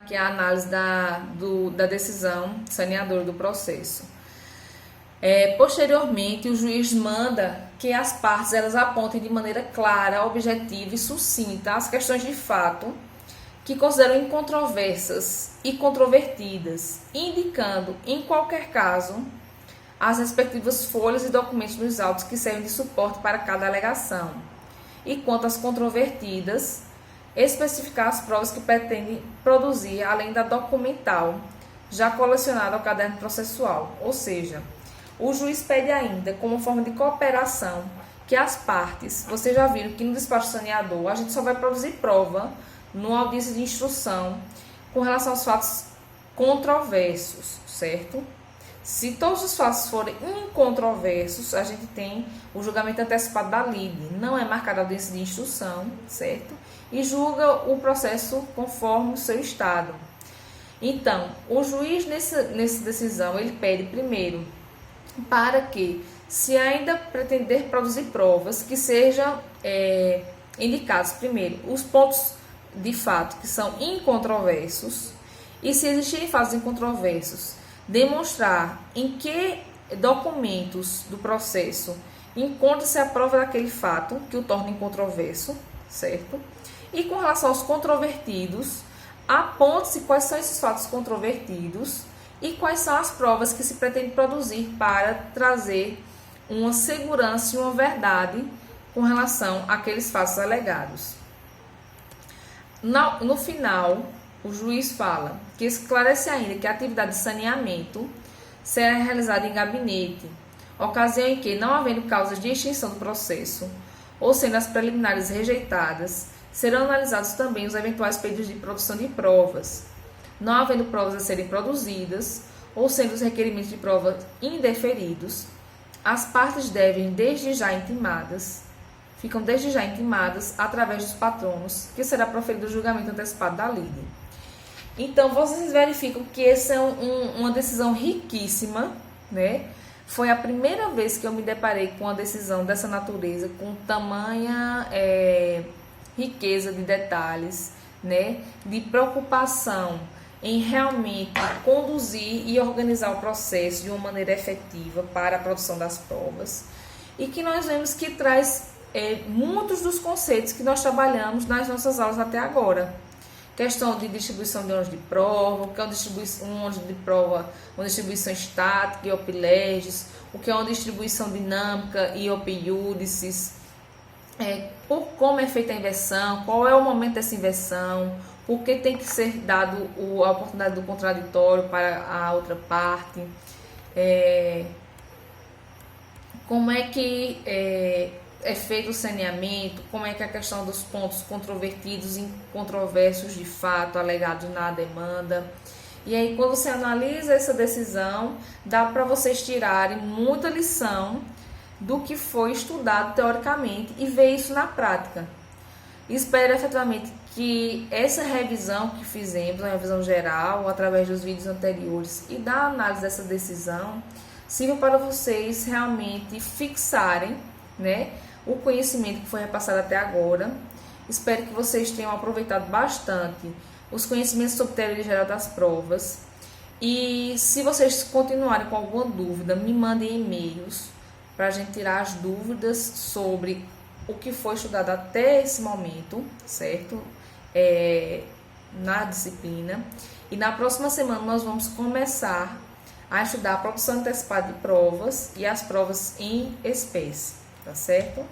que é a análise da decisão saneadora do processo. Posteriormente, o juiz manda que as partes elas apontem de maneira clara, objetiva e sucinta as questões de fato que consideram incontroversas e controvertidas, indicando, em qualquer caso, as respectivas folhas e documentos nos autos que servem de suporte para cada alegação. E quanto às controvertidas, especificar as provas que pretendem produzir, além da documental, já colecionada ao caderno processual. Ou seja, o juiz pede ainda, como forma de cooperação, que as partes, vocês já viram que no despacho saneador, a gente só vai produzir prova numa audiência de instrução com relação aos fatos controversos, certo? Se todos os fatos forem incontroversos, a gente tem o julgamento antecipado da lide. Não é marcada a audiência de instrução, certo? E julga o processo conforme o seu estado. Então, o juiz, nessa decisão, ele pede primeiro para que, se ainda pretender produzir provas, que sejam indicados primeiro os pontos de fato que são incontroversos, e se existirem fatos incontroversos, demonstrar em que documentos do processo encontra-se a prova daquele fato que o torna incontroverso, certo? E com relação aos controvertidos, aponte-se quais são esses fatos controvertidos e quais são as provas que se pretende produzir para trazer uma segurança e uma verdade com relação àqueles fatos alegados. No final, o juiz fala que esclarece ainda que a atividade de saneamento será realizada em gabinete, ocasião em que, não havendo causas de extinção do processo, ou sendo as preliminares rejeitadas, serão analisados também os eventuais pedidos de produção de provas. Não havendo provas a serem produzidas, ou sendo os requerimentos de prova indeferidos, as partes ficam desde já intimadas através dos patronos, que será proferido o julgamento antecipado da lide. Então, vocês verificam que essa é uma decisão riquíssima, né? Foi a primeira vez que eu me deparei com uma decisão dessa natureza, com tamanha riqueza de detalhes, né? De preocupação em realmente conduzir e organizar o processo de uma maneira efetiva para a produção das provas. E que nós vemos que traz muitos dos conceitos que nós trabalhamos nas nossas aulas até agora. Questão de distribuição de ônus de prova, o que é um ônus de prova, uma distribuição estática e op legis, o que é uma distribuição dinâmica e op iudices, como é feita a inversão, qual é o momento dessa inversão, por que tem que ser dado a oportunidade do contraditório para a outra parte, como é que é feito o saneamento, como é que é a questão dos pontos controvertidos e incontroversos de fato, alegados na demanda. E aí, quando você analisa essa decisão, dá para vocês tirarem muita lição do que foi estudado teoricamente e ver isso na prática. Espero efetivamente que essa revisão que fizemos, a revisão geral, através dos vídeos anteriores e da análise dessa decisão, sirva para vocês realmente fixarem, né, o conhecimento que foi repassado até agora. Espero que vocês tenham aproveitado bastante os conhecimentos sobre teoria geral das provas. E se vocês continuarem com alguma dúvida, me mandem e-mails para a gente tirar as dúvidas sobre o que foi estudado até esse momento, certo? Na disciplina. E na próxima semana nós vamos começar a estudar a produção antecipada de provas e as provas em espécie, tá certo?